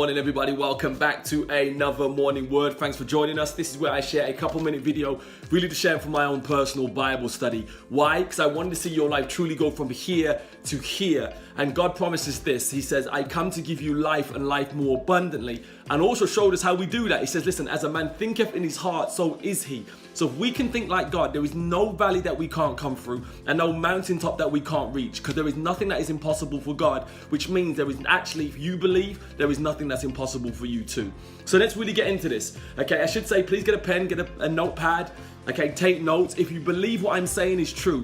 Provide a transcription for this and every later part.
morning, everybody. Welcome back to another morning word. Thanks for joining us. This is where I share a couple-minute video, really to share from my own personal Bible study. Why? Because I wanted to see your life truly go from here to here. And God promises this. He says, I come to give you life and life more abundantly. And also showed us how we do that. He says, listen, as a man thinketh in his heart, so is he. So if we can think like God, there is no valley that we can't come through and no mountaintop that we can't reach, because there is nothing that is impossible for God, which means there is actually, if you believe, there is nothing that's impossible for you too. So let's really get into this. Okay, I should say, please get a pen, get a notepad. Okay, take notes. If you believe what I'm saying is true,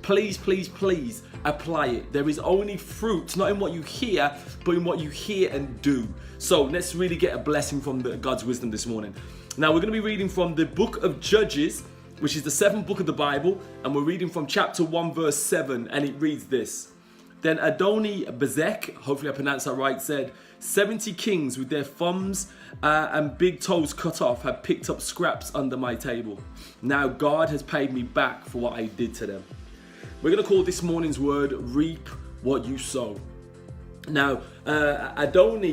please, please, please apply it. There is only fruit, not in what you hear, but in what you hear and do. So let's really get a blessing from God's wisdom this morning. Now we're going to be reading from the book of Judges, which is the 7th book of the Bible, and we're reading from chapter 1 verse 7, and it reads this. Then Adoni-Bezek, hopefully I pronounced that right, said, 70 kings with their thumbs and big toes cut off have picked up scraps under my table. Now God has paid me back for what I did to them. We're going to call this morning's word, reap what you sow. Now, Adoni-Bezek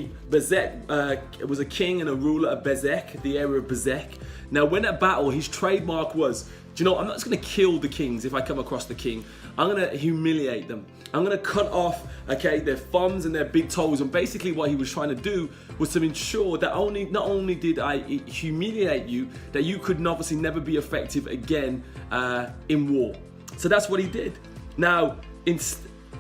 was a king and a ruler of Bezek, the area of Bezek. Now, when at battle, his trademark was, do you know, I'm not just going to kill the kings if I come across the king. I'm going to humiliate them. I'm going to cut off, their thumbs and their big toes. And basically what he was trying to do was to ensure that not only did I humiliate you, that you could obviously never be effective again in war. So that's what he did. Now,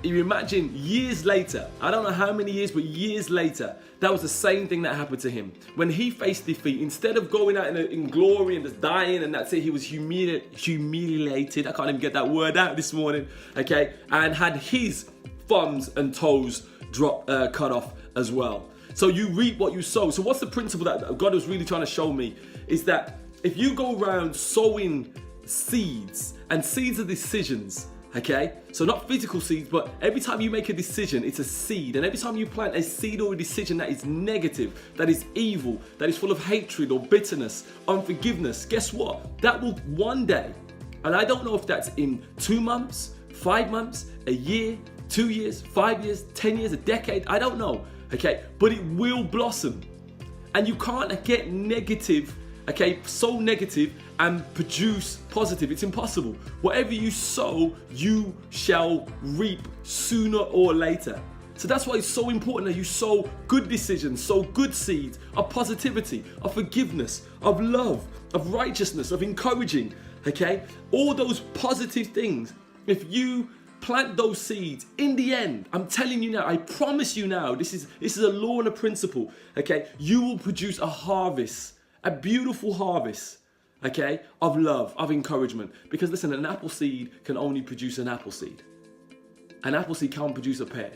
you imagine years later, I don't know how many years, but years later, that was the same thing that happened to him. When he faced defeat, instead of going out in glory and just dying and that's it, he was humiliated. I can't even get that word out this morning, and had his thumbs and toes cut off as well. So you reap what you sow. So what's the principle that God was really trying to show me is that if you go around sowing seeds, and seeds are decisions, so not physical seeds, but every time you make a decision, it's a seed. And every time you plant a seed or a decision that is negative, that is evil, that is full of hatred or bitterness, unforgiveness, guess what? That will one day, and I don't know if that's in 2 months, 5 months, a year, 2 years, 5 years, 10 years, a decade, I don't know, but it will blossom. And you can't get negative, so negative and produce positive. It's impossible. Whatever you sow, you shall reap sooner or later. So that's why it's so important that you sow good decisions, sow good seeds of positivity, of forgiveness, of love, of righteousness, of encouraging, all those positive things. If you plant those seeds, in the end, I'm telling you now, I promise you now, this is a law and a principle, you will produce a harvest, a beautiful harvest, of love, of encouragement. Because listen, an apple seed can only produce an apple seed. An apple seed can't produce a pear.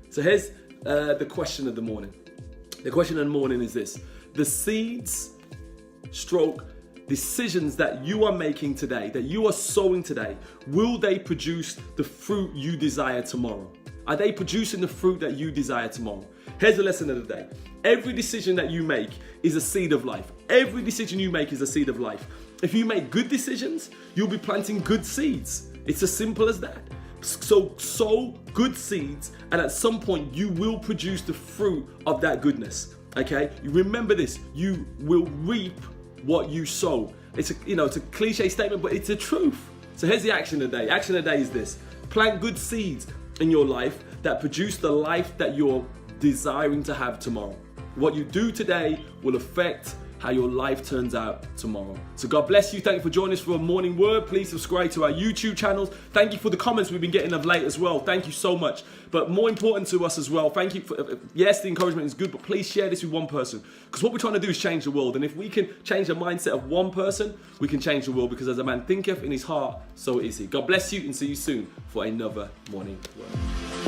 So here's the question of the morning. The question of the morning is this. The seeds stroke decisions that you are making today, that you are sowing today, will they produce the fruit you desire tomorrow? Are they producing the fruit that you desire tomorrow? Here's the lesson of the day. Every decision that you make is a seed of life. Every decision you make is a seed of life. If you make good decisions, you'll be planting good seeds. It's as simple as that. So sow good seeds, and at some point you will produce the fruit of that goodness. You remember this. You will reap what you sow. It's a cliche statement, but it's the truth. So here's the action of the day. Action of the day is this. Plant good seeds in your life that produce the life that you're desiring to have tomorrow. What you do today will affect how your life turns out tomorrow. So God bless you. Thank you for joining us for a morning word. Please subscribe to our YouTube channels. Thank you for the comments we've been getting of late as well. Thank you so much. But more important to us as well, thank you for, yes, the encouragement is good, but please share this with one person. Because what we're trying to do is change the world. And if we can change the mindset of one person, we can change the world. Because as a man thinketh in his heart, so is he. God bless you, and see you soon for another morning word.